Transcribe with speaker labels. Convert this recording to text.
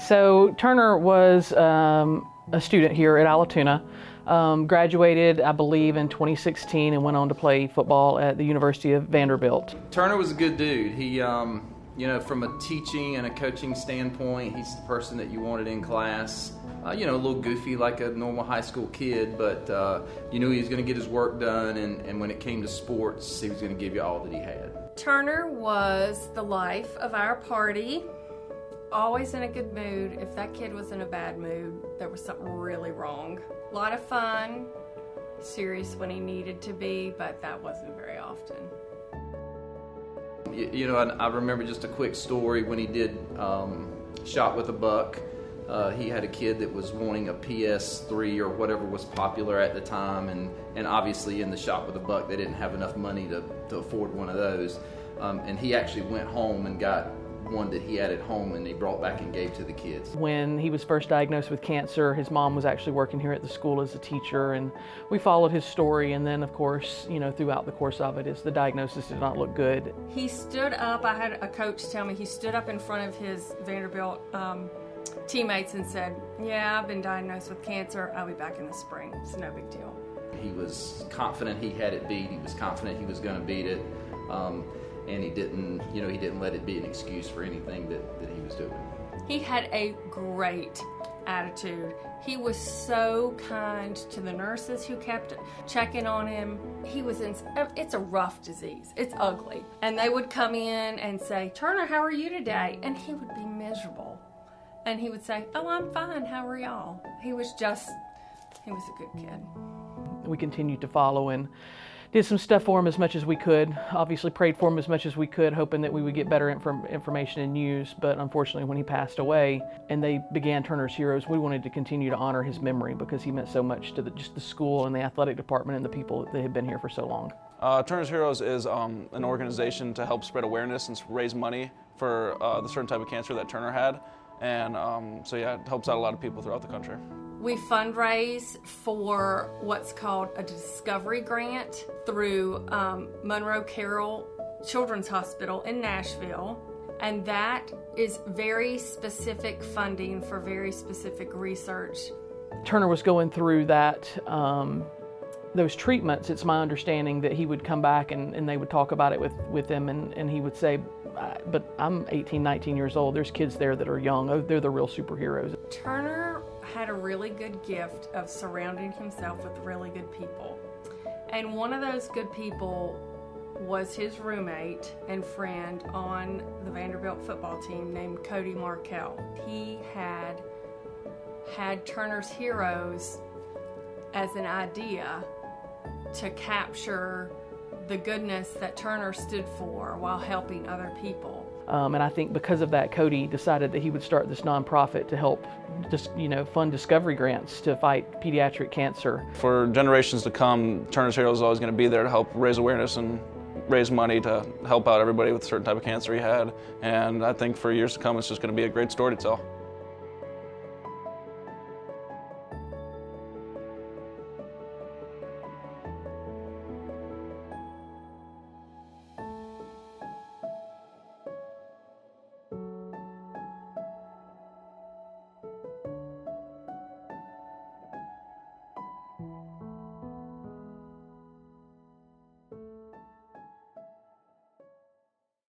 Speaker 1: So Turner was a student here at Allatoona, graduated, I believe, in 2016 and went on to play football at the University of Vanderbilt.
Speaker 2: Turner was a good dude. He, from a teaching and a coaching standpoint, he's the person that you wanted in class. A little goofy like a normal high school kid, but you knew he was going to get his work done, and when it came to sports, he was going to give you all that he had.
Speaker 3: Turner was the life of our party. Always in a good mood. If that kid was in a bad mood, there was something really wrong. A lot of fun, serious when he needed to be, but that wasn't very often.
Speaker 2: I remember just a quick story when he did Shot with a Buck. He had a kid that was wanting a PS3 or whatever was popular at the time, and obviously in the Shot with a Buck they didn't have enough money to afford one of those. And he actually went home and got one that he had at home, and he brought back and gave to the kids.
Speaker 1: When he was first diagnosed with cancer, his mom was actually working here at the school as a teacher, and we followed his story, and then of course, throughout the course of it, the diagnosis did not look good.
Speaker 3: He stood up, I had a coach tell me, he stood up in front of his Vanderbilt teammates and said, "Yeah, I've been diagnosed with cancer, I'll be back in the spring, it's no big deal."
Speaker 2: He was confident he had it beat, he was confident he was going to beat it. And he didn't let it be an excuse for anything that he was doing.
Speaker 3: He had a great attitude. He was so kind to the nurses who kept checking on him. It's a rough disease. It's ugly. And they would come in and say, "Turner, how are you today?" And he would be miserable. And he would say, "Oh, I'm fine. How are y'all?" He was a good kid.
Speaker 1: We continued to follow and did some stuff for him as much as we could. Obviously prayed for him as much as we could, hoping that we would get better information and news. But unfortunately, when he passed away and they began Turner's Heroes, we wanted to continue to honor his memory because he meant so much to the school and the athletic department and the people that had been here for so long.
Speaker 4: Turner's Heroes is an organization to help spread awareness and raise money for the certain type of cancer that Turner had. And it helps out a lot of people throughout the country.
Speaker 3: We fundraise for what's called a discovery grant through Monroe Carroll Children's Hospital in Nashville, and that is very specific funding for very specific research.
Speaker 1: Turner was going through those treatments. It's my understanding that he would come back and they would talk about it with him, and he would say, "But I'm 18, 19 years old. There's kids there that are young. Oh, they're the real superheroes."
Speaker 3: Turner had a really good gift of surrounding himself with really good people. And one of those good people was his roommate and friend on the Vanderbilt football team named Cody Markell. He had Turner's Heroes as an idea to capture the goodness that Turner stood for while helping other people.
Speaker 1: And I think because of that, Cody decided that he would start this nonprofit to help fund discovery grants to fight pediatric cancer.
Speaker 4: For generations to come, Turner's Heroes is always going to be there to help raise awareness and raise money to help out everybody with a certain type of cancer he had. And I think for years to come, it's just going to be a great story to tell.